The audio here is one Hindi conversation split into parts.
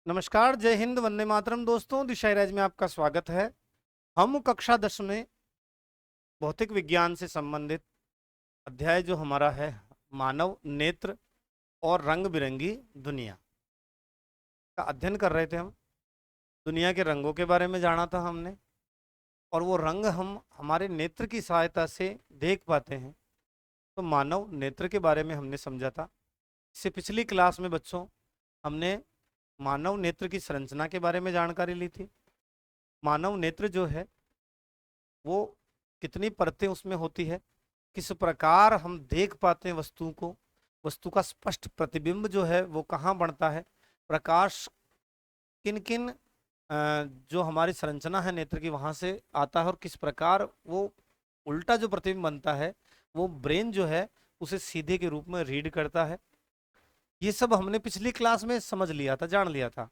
नमस्कार, जय हिंद, वंदे मातरम। दोस्तों, दिशाइराज में आपका स्वागत है। हम कक्षा 10 में भौतिक विज्ञान से संबंधित अध्याय जो हमारा है, मानव नेत्र और रंग बिरंगी दुनिया का अध्ययन कर रहे थे। हम दुनिया के रंगों के बारे में जाना था हमने, और वो रंग हम हमारे नेत्र की सहायता से देख पाते हैं। तो मानव नेत्र के बारे में हमने समझा था। इससे पिछली क्लास में बच्चों हमने मानव नेत्र की संरचना के बारे में जानकारी ली थी। मानव नेत्र जो है वो कितनी परतें उसमें होती है, किस प्रकार हम देख पाते हैं वस्तु को, वस्तु का स्पष्ट प्रतिबिंब जो है वो कहाँ बनता है, प्रकाश किन किन जो हमारी संरचना है नेत्र की वहां से आता है, और किस प्रकार वो उल्टा जो प्रतिबिंब बनता है वो ब्रेन जो है उसे सीधे के रूप में रीड करता है। ये सब हमने पिछली क्लास में समझ लिया था, जान लिया था।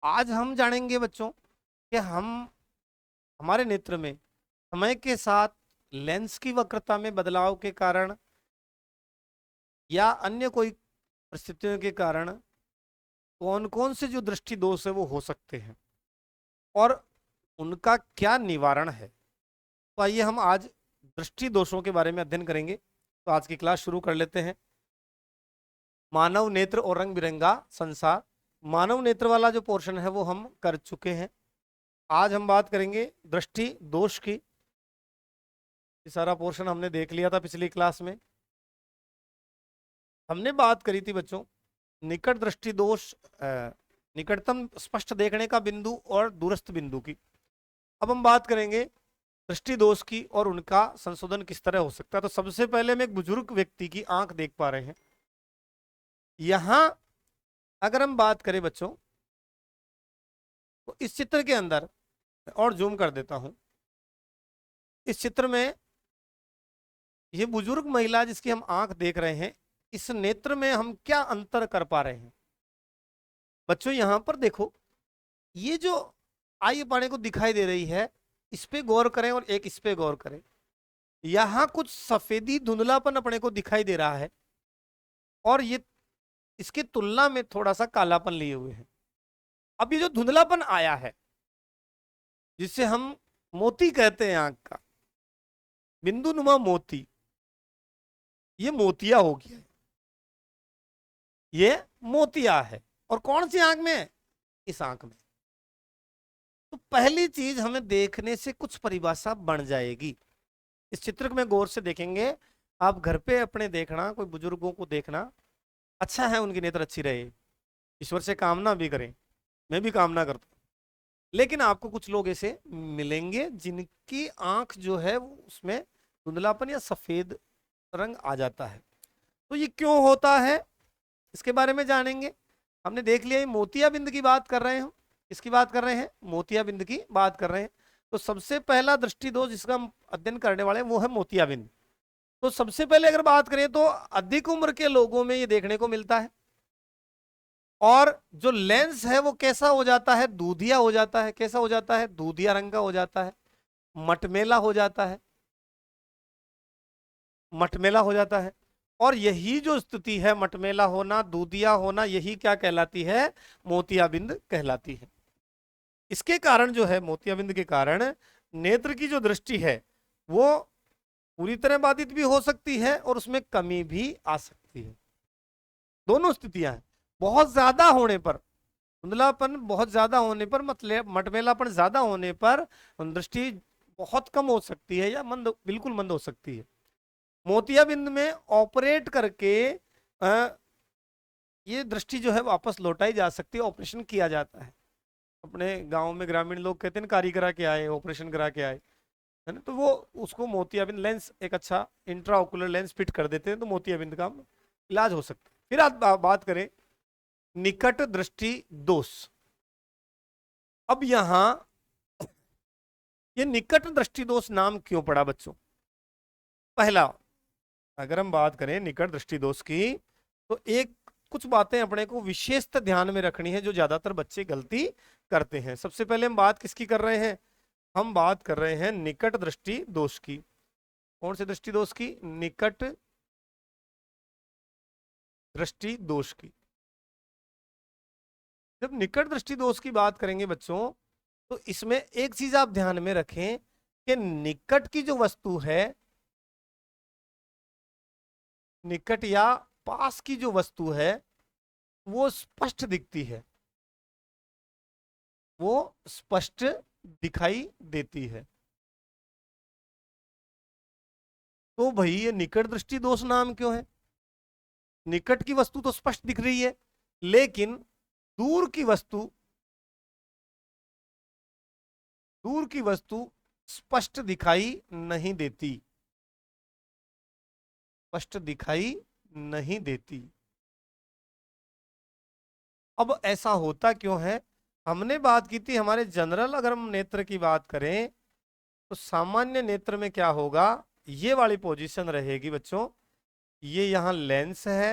आज हम जानेंगे बच्चों कि हम हमारे नेत्र में समय के साथ लेंस की वक्रता में बदलाव के कारण या अन्य कोई परिस्थितियों के कारण कौन कौन से जो दृष्टि दोष है वो हो सकते हैं और उनका क्या निवारण है। तो आइए हम आज दृष्टि दोषों के बारे में अध्ययन करेंगे। तो आज की क्लास शुरू कर लेते हैं। मानव नेत्र और रंग बिरंगा संसार। मानव नेत्र वाला जो पोर्शन है वो हम कर चुके हैं। आज हम बात करेंगे दृष्टि दोष की। ये सारा पोर्शन हमने देख लिया था पिछली क्लास में। हमने बात करी थी बच्चों निकट दृष्टि दोष, निकटतम स्पष्ट देखने का बिंदु और दूरस्थ बिंदु की। अब हम बात करेंगे दृष्टि दोष की और उनका संशोधन किस तरह हो सकता है। तो सबसे पहले हम एक बुजुर्ग व्यक्ति की आंख देख पा रहे हैं। यहां अगर हम बात करें बच्चों तो इस चित्र के अंदर, और जूम कर देता हूं, इस चित्र में ये बुजुर्ग महिला जिसकी हम आंख देख रहे हैं, इस नेत्र में हम क्या अंतर कर पा रहे हैं बच्चों। यहां पर देखो, ये जो आई पाने को दिखाई दे रही है, इस पे गौर करें और एक इस पे गौर करें। यहां कुछ सफेदी धुंधलापन अपने को दिखाई दे रहा है, और ये इसकी तुलना में थोड़ा सा कालापन लिए हुए है। अब ये जो धुंधलापन आया है, जिसे हम मोती कहते हैं, आंख का बिंदु नुमा मोती, ये मोतिया हो गया है। ये मोतिया है, और कौन सी आंख में है? इस आंख में। तो पहली चीज हमें देखने से कुछ परिभाषा बन जाएगी। इस चित्र में गौर से देखेंगे आप, घर पे अपने देखना, कोई बुजुर्गों को देखना, अच्छा है उनकी नेत्र अच्छी रहे, ईश्वर से कामना भी करें, मैं भी कामना करता हूँ। लेकिन आपको कुछ लोग ऐसे मिलेंगे जिनकी आंख जो है वो उसमें धुंधलापन या सफेद रंग आ जाता है। तो ये क्यों होता है इसके बारे में जानेंगे। हमने देख लिया ये मोतियाबिंद की बात कर रहे हैं। इसकी बात कर रहे हैं, मोतियाबिंद की बात कर रहे हैं। तो सबसे पहला दृष्टि दोष जिसका हम अध्ययन करने वाले हैं वो है मोतियाबिंद। तो सबसे पहले अगर बात करें तो अधिक उम्र के लोगों में ये देखने को मिलता है, और जो लेंस है वो कैसा हो जाता है? दूधिया हो जाता है। कैसा हो जाता है? दूधिया रंग का हो जाता है, मटमेला हो जाता है, मटमेला हो जाता है। और यही जो स्थिति है, मटमेला होना, दूधिया होना, यही क्या कहलाती है? मोतियाबिंद कहलाती है। इसके कारण जो है, मोतियाबिंद के कारण नेत्र की जो दृष्टि है वो पूरी तरह बाधित भी हो सकती है और उसमें कमी भी आ सकती है। दोनों स्थितियां हैं। बहुत ज्यादा होने पर, धुंधलापन बहुत ज्यादा होने पर, मतलब मटमेलापन ज्यादा होने पर दृष्टि बहुत कम हो सकती है या मंद, बिल्कुल मंद हो सकती है। मोतियाबिंद में ऑपरेट करके ये दृष्टि जो है वापस लौटाई जा सकती है, ऑपरेशन किया जाता है। अपने गांव में ग्रामीण लोग कहते हैं कारी करा के आए, ऑपरेशन करा के आए, है ना। तो वो उसको मोतियाबिंद लेंस, एक अच्छा इंट्राओकुलर लेंस फिट कर देते हैं, तो मोतियाबिंद का इलाज हो सकता है। फिर आप बात करें निकट दृष्टि दोष। अब यहां ये निकट दृष्टि दोष नाम क्यों पड़ा बच्चों? पहला, अगर हम बात करें निकट दृष्टि दोष की, तो एक कुछ बातें अपने को विशेषता ध्यान में रखनी है जो ज्यादातर बच्चे गलती करते हैं। सबसे पहले हम बात किसकी कर रहे हैं? हम बात कर रहे हैं निकट दृष्टि दोष की। कौन से दृष्टि दोष की? निकट दृष्टि दोष की। जब निकट दृष्टि दोष की बात करेंगे बच्चों, तो इसमें एक चीज आप ध्यान में रखें कि निकट की जो वस्तु है, निकट या पास की जो वस्तु है, वो स्पष्ट दिखती है, वो स्पष्ट दिखाई देती है। तो भाई ये निकट दृष्टि दोष नाम क्यों है? निकट की वस्तु तो स्पष्ट दिख रही है, लेकिन दूर की वस्तु, दूर की वस्तु स्पष्ट दिखाई नहीं देती, स्पष्ट दिखाई नहीं देती। अब ऐसा होता क्यों है? हमने बात की थी हमारे जनरल, अगर हम नेत्र की बात करें तो सामान्य नेत्र में क्या होगा, ये वाली पोजीशन रहेगी बच्चों, ये यहां लेंस है,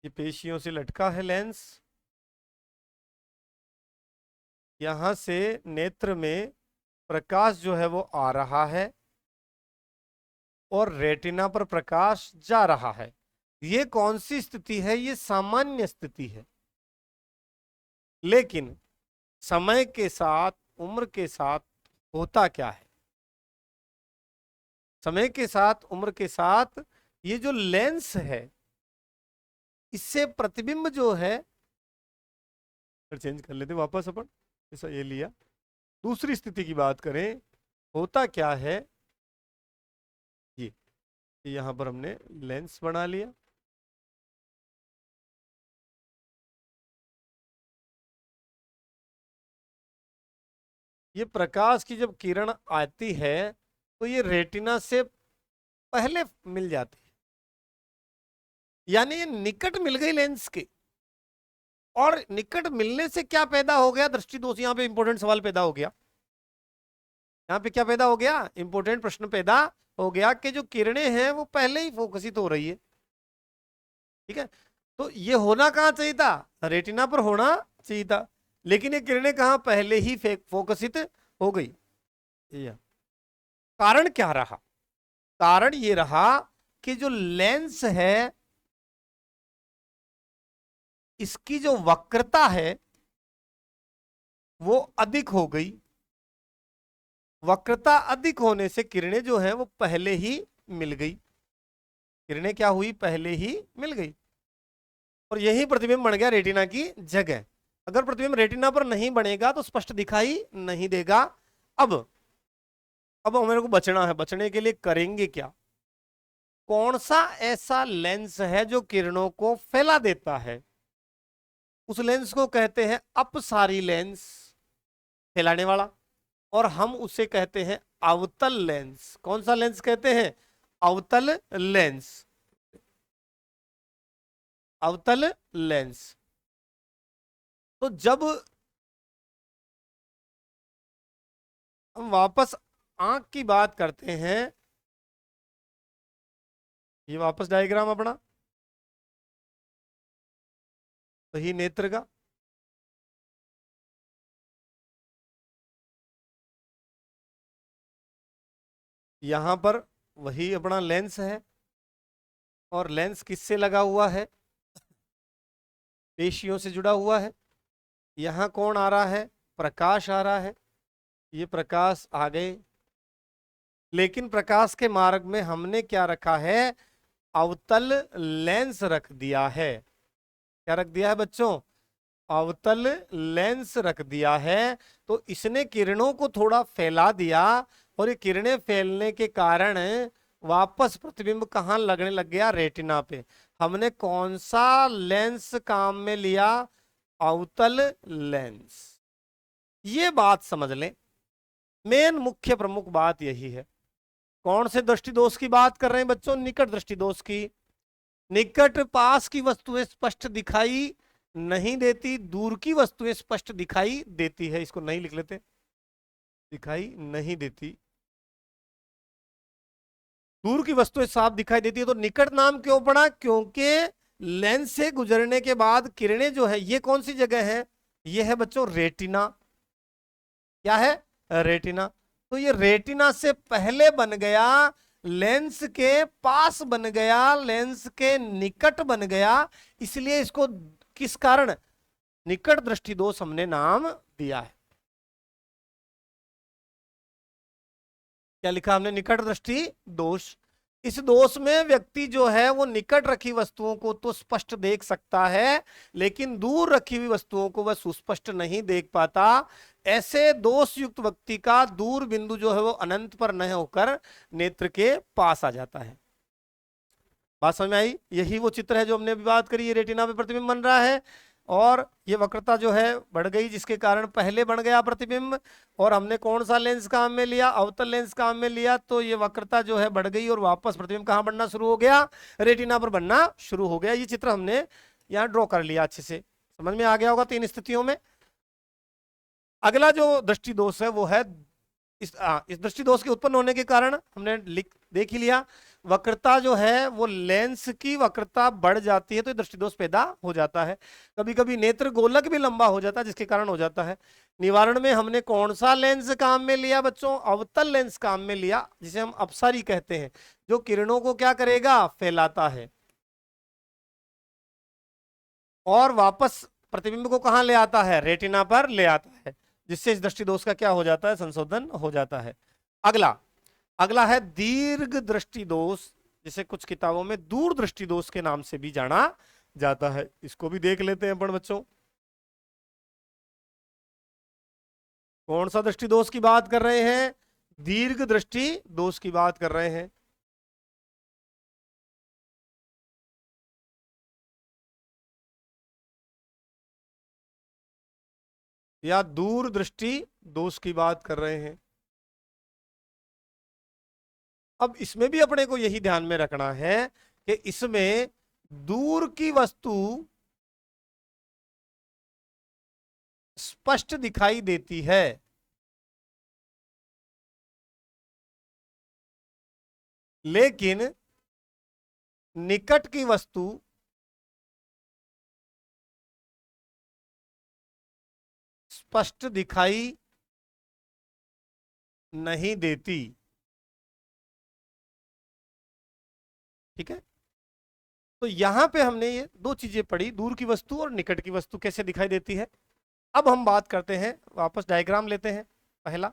ये पेशियों से लटका है लेंस, यहां से नेत्र में प्रकाश जो है वो आ रहा है और रेटिना पर प्रकाश जा रहा है। ये कौन सी स्थिति है? ये सामान्य स्थिति है। लेकिन समय के साथ, उम्र के साथ होता क्या है, समय के साथ, उम्र के साथ ये जो लेंस है, इससे प्रतिबिंब जो है, चेंज कर लेते वापस अपन, ऐसा ये लिया, दूसरी स्थिति की बात करें, होता क्या है, ये यहां पर हमने लेंस बना लिया, ये प्रकाश की जब किरण आती है तो ये रेटिना से पहले मिल जाती है, यानी ये निकट मिल गई लेंस के। और निकट मिलने से क्या पैदा हो गया? दृष्टि दोष। यहां पे इंपॉर्टेंट सवाल पैदा हो गया, यहां पे क्या पैदा हो गया? इंपॉर्टेंट प्रश्न पैदा हो गया कि जो किरणें हैं वो पहले ही फोकसित हो रही है, ठीक है। तो ये होना कहां चाहिए था? रेटिना पर होना चाहिए था, लेकिन ये किरणें कहां? पहले ही फोकसित हो गई। कारण क्या रहा? कारण ये रहा कि जो लेंस है, इसकी जो वक्रता है वो अधिक हो गई। वक्रता अधिक होने से किरणें जो है वो पहले ही मिल गई, किरणें क्या हुई? पहले ही मिल गई, और यही प्रतिबिंब बन गया रेटिना की जगह। अगर प्रतिबिंब रेटिना पर नहीं बनेगा तो स्पष्ट दिखाई नहीं देगा। अब मेरे को बचना है, बचने के लिए करेंगे क्या? कौन सा ऐसा लेंस है जो किरणों को फैला देता है? उस लेंस को कहते हैं अपसारी लेंस, फैलाने वाला, और हम उसे कहते हैं अवतल लेंस। कौन सा लेंस कहते हैं? अवतल लेंस, अवतल लेंस। तो जब हम वापस आंख की बात करते हैं, ये वापस डायग्राम अपना वही नेत्र का, यहां पर वही अपना लेंस है, और लेंस किससे लगा हुआ है? पेशियों से जुड़ा हुआ है। यहां कौन आ रहा है? प्रकाश आ रहा है, ये प्रकाश आ गए, लेकिन प्रकाश के मार्ग में हमने क्या रखा है? अवतल लेंस रख दिया है। क्या रख दिया है बच्चों? अवतल लेंस रख दिया है। तो इसने किरणों को थोड़ा फैला दिया, और ये किरणें फैलने के कारण वापस प्रतिबिंब कहां लगने लग गया? रेटिना पे। हमने कौन सा लेंस काम में लिया? अवतल लेंस। ये बात समझ लें, मेन मुख्य प्रमुख बात यही है। कौन से दृष्टि दोष की बात कर रहे हैं बच्चों? निकट दृष्टि दोष की। निकट पास की वस्तुएं स्पष्ट दिखाई नहीं देती, दूर की वस्तुएं स्पष्ट दिखाई देती है। इसको नहीं लिख लेते, दिखाई नहीं देती, दूर की वस्तुएं साफ दिखाई देती है। तो निकट नाम क्यों पड़ा? क्योंकि लेंस से गुजरने के बाद किरणें जो है, ये कौन सी जगह है? ये है बच्चों रेटिना। क्या है? रेटिना। तो ये रेटिना से पहले बन गया, लेंस के पास बन गया, लेंस के निकट बन गया, इसलिए इसको किस कारण निकट दृष्टि दोष हमने नाम दिया है। क्या लिखा हमने? निकट दृष्टि दोष। इस दोष में व्यक्ति जो है वो निकट रखी वस्तुओं को तो स्पष्ट देख सकता है, लेकिन दूर रखी हुई वस्तुओं को वह सुस्पष्ट नहीं देख पाता। ऐसे दोष युक्त व्यक्ति का दूर बिंदु जो है वो अनंत पर न होकर नेत्र के पास आ जाता है। बात समझ में आई? यही वो चित्र है जो हमने अभी बात करी, ये रेटिना पे प्रतिबिंब बन रहा है और ये वक्रता जो है बढ़ गई, जिसके कारण पहले बन गया प्रतिबिंब, और हमने कौन सा लेंस काम में लिया? अवतल लेंस काम में लिया, तो ये वक्रता जो है बढ़ गई और वापस प्रतिबिंब कहाँ बनना शुरू हो गया? रेटिना पर बनना शुरू हो गया। ये चित्र हमने यहाँ ड्रॉ कर लिया, अच्छे से समझ में आ गया होगा 3 स्थितियों में। अगला जो दृष्टि दोष है वो है इस दृष्टि दोष के उत्पन्न होने के कारण हमने देख ही लिया, वक्रता जो है वो लेंस की वक्रता बढ़ जाती है तो दृष्टि दोष पैदा हो जाता है। कभी कभी नेत्र गोलक भी लंबा हो जाता है जिसके कारण हो जाता है। निवारण में हमने कौन सा लेंस काम में लिया बच्चों? अवतल लेंस काम में लिया, जिसे हम अपसारी कहते हैं, जो किरणों को क्या करेगा? फैलाता है और वापस प्रतिबिंब को कहां ले आता है? रेटिना पर ले आता है, जिससे इस दृष्टि दोष का क्या हो जाता है? संशोधन हो जाता है। अगला है दीर्घ दृष्टि दोष, जिसे कुछ किताबों में दूर दृष्टि दोष के नाम से भी जाना जाता है। इसको भी देख लेते हैं अपन बच्चों। कौन सा दृष्टि दोष की बात कर रहे हैं? दीर्घ दृष्टि दोष की बात कर रहे हैं। या दूर दृष्टि दोष की बात कर रहे हैं। अब इसमें भी अपने को यही ध्यान में रखना है कि इसमें दूर की वस्तु स्पष्ट दिखाई देती है, लेकिन निकट की वस्तु स्पष्ट दिखाई नहीं देती। ठीक है, तो यहां पे हमने ये 2 चीजें पढ़ी, दूर की वस्तु और निकट की वस्तु कैसे दिखाई देती है। अब हम बात करते हैं, वापस डायग्राम लेते हैं। पहला,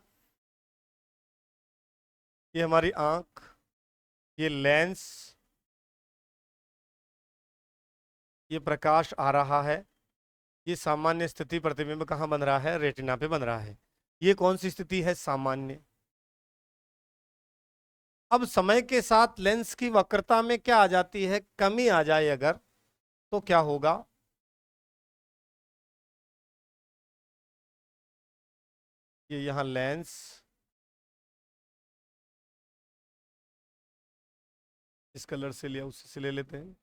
ये हमारी आंख, ये लेंस, ये प्रकाश आ रहा है, ये सामान्य स्थिति, प्रतिबिंब कहाँ बन रहा है? रेटिना पे बन रहा है। ये कौन सी स्थिति है? सामान्य। अब समय के साथ लेंस की वक्रता में क्या आ जाती है? कमी आ जाए अगर, तो क्या होगा? ये यहां लेंस, इस कलर से लिया, उसी से ले लेते हैं।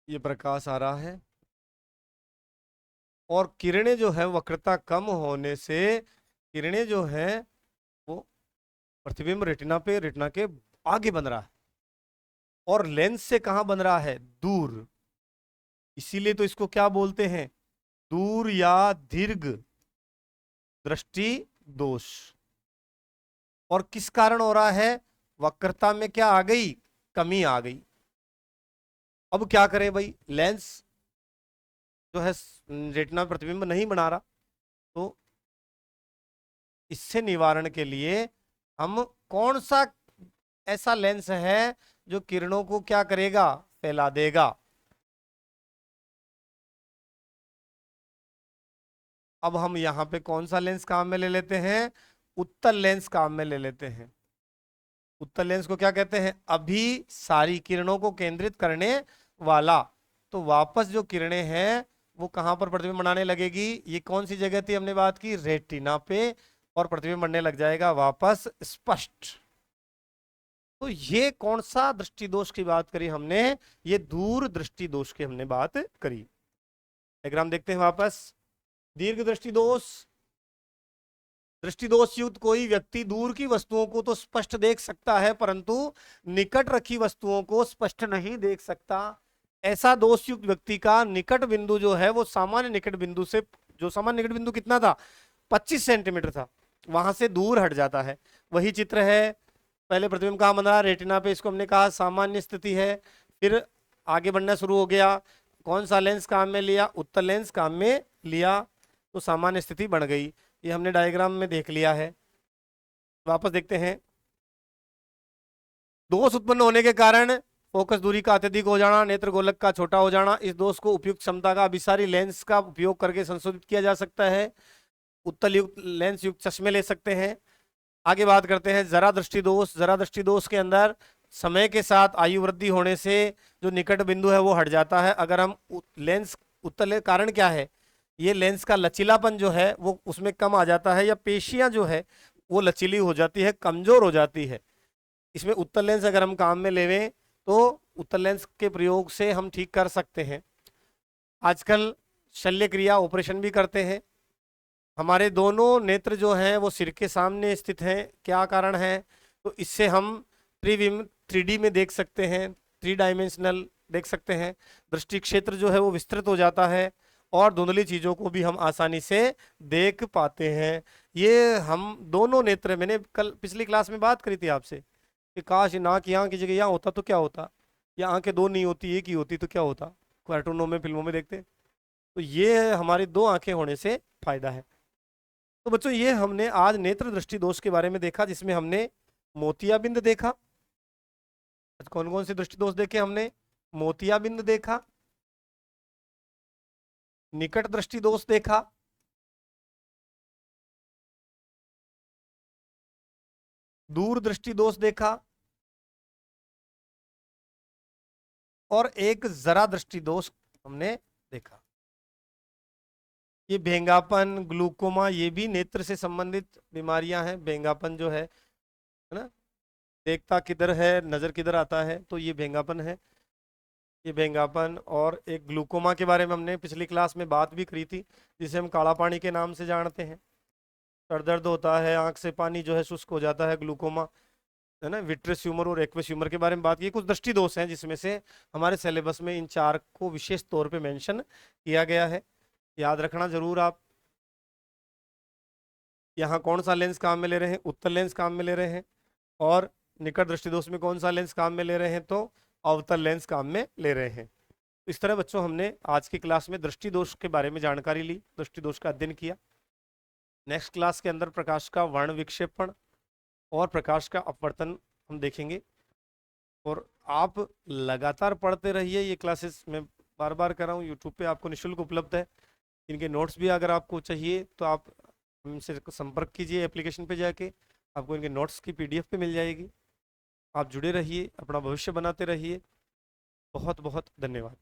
ये प्रकाश आ रहा है और किरणें जो है वक्रता कम होने से किरणें जो है वो प्रतिबिंब रेटिना पे, रेटिना के आगे बन रहा है और लेंस से कहां बन रहा है? दूर। इसीलिए तो इसको क्या बोलते हैं? दूर या दीर्घ दृष्टि दोष। और किस कारण हो रहा है? वक्रता में क्या आ गई? कमी आ गई। अब क्या करें भाई? लेंस जो है रेटिना प्रतिबिंब नहीं बना रहा, तो इससे निवारण के लिए हम कौन सा ऐसा लेंस है जो किरणों को क्या करेगा? फैला देगा। अब हम यहां पे कौन सा लेंस काम में ले लेते हैं? उत्तल लेंस काम में ले लेते हैं। उत्तल लेंस को क्या कहते हैं? अभी सारी किरणों को केंद्रित करने वाला। तो वापस जो किरणें हैं वो कहां पर प्रतिबिंब बनाने लगेगी? ये कौन सी जगह थी हमने बात की? रेटिना पे, और प्रतिबिंब बनने लग जाएगा वापस स्पष्ट। तो ये कौन सा दृष्टि दोष की बात करी हमने? ये दूर दृष्टि दोष की हमने बात करी। डायग्राम देखते हैं वापस। दीर्घ दृष्टि दोष, दृष्टि दोष युक्त कोई व्यक्ति दूर की वस्तुओं को तो स्पष्ट देख सकता है, परंतु निकट रखी वस्तुओं को स्पष्ट नहीं देख सकता। ऐसा दोष युक्त व्यक्ति का निकट बिंदु जो है वो सामान्य निकट बिंदु से, जो सामान्य निकट बिंदु कितना था, 25 सेंटीमीटर था, वहां से दूर हट जाता है। वही चित्र है, पहले प्रतिबिंब कहाँ बन रहा है, रेटिना पे, इसको हमने कहा सामान्य स्थिति है। फिर आगे बढ़ना शुरू हो गया, कौन सा लेंस काम में लिया, उत्तल लेंस काम में लिया, तो सामान्य स्थिति बन गई। ये हमने डायग्राम में देख लिया है। वापस देखते हैं, दोष उत्पन्न होने के कारण फोकस दूरी का अत्यधिक हो जाना, नेत्र गोलक का छोटा हो जाना, इस दोष को उपयुक्त क्षमता का अभिसारी लेंस का उपयोग करके संशोधित किया जा सकता है। उत्तल युक्त लेंस युक्त चश्मे ले सकते हैं। आगे बात करते हैं जरा दृष्टि दोष। जरा दृष्टि दोष के अंदर समय के साथ आयु वृद्धि होने से जो निकट बिंदु है वो हट जाता है। अगर हम लेंस उत्तल, कारण क्या है, ये लेंस का लचीलापन जो है वो उसमें कम आ जाता है, या पेशियां जो है वो लचीली हो जाती है, कमजोर हो जाती है। इसमें उत्तल लेंस अगर हम काम में लेवें तो उत्तल लेंस के प्रयोग से हम ठीक कर सकते हैं। आजकल शल्य क्रिया ऑपरेशन भी करते हैं। हमारे दोनों नेत्र जो हैं वो सिर के सामने स्थित हैं। क्या कारण है, तो इससे हम त्रिविम 3D में देख सकते हैं, 3 डायमेंशनल देख सकते हैं। दृष्टि क्षेत्र जो है वो विस्तृत हो जाता है और धुंधली चीजों को भी हम आसानी से देख पाते हैं। ये हम दोनों नेत्र, मैंने कल पिछली क्लास में बात करी थी आपसे कि काश नाक यहाँ की जगह यहाँ होता तो क्या होता, या आंखें दो नहीं होती एक ही होती तो क्या होता, कार्टूनों में फिल्मों में देखते। तो ये हमारी 2 आंखें होने से फायदा है। तो बच्चों ये हमने आज नेत्र दृष्टि दोष के बारे में देखा, जिसमें हमने मोतियाबिंद देखा। कौन कौन से दृष्टि दोष देखे हमने, मोतियाबिंद देखा, निकट दृष्टि दोष देखा, दूर दृष्टि दोष देखा, और एक जरा दृष्टि दोष हमने देखा। ये भेंगापन, ग्लूकोमा, ये भी नेत्र से संबंधित बीमारियां हैं। भेंगापन जो है ना, देखता किधर है नजर किधर आता है, तो ये भेंगापन है, ये भेंगापन। और एक ग्लूकोमा के बारे में हमने पिछली क्लास में बात भी करी थी, जिसे हम काला पानी के नाम से जानते हैं। सर दर्द होता है, आंख से पानी जो है शुष्क हो जाता है, ग्लूकोमा है ना। विट्रेस ह्यूमर और एक्वेस ह्यूमर के बारे में बात की। कुछ दृष्टि दोष हैं जिसमें से हमारे सिलेबस में इन 4 को विशेष तौर पे मेंशन किया गया है, याद रखना जरूर आप। यहाँ कौन सा लेंस काम में ले रहे हैं, उत्तल लेंस काम में ले रहे हैं, और निकट दृष्टि दोष में कौन सा लेंस काम में ले रहे हैं, तो अवतल लेंस काम में ले रहे हैं। तो इस तरह बच्चों हमने आज की क्लास में दृष्टि दोष के बारे में जानकारी ली, दृष्टि दोष का अध्ययन किया। नेक्स्ट क्लास के अंदर प्रकाश का वर्ण विक्षेपण और प्रकाश का अपवर्तन हम देखेंगे। और आप लगातार पढ़ते रहिए, ये क्लासेस मैं बार बार कर रहा हूँ, यूट्यूब पे आपको निःशुल्क उपलब्ध है। इनके नोट्स भी अगर आपको चाहिए तो आप हमसे संपर्क कीजिए, एप्लीकेशन पे जाके आपको इनके नोट्स की PDF पे मिल जाएगी। आप जुड़े रहिए, अपना भविष्य बनाते रहिए। बहुत बहुत धन्यवाद।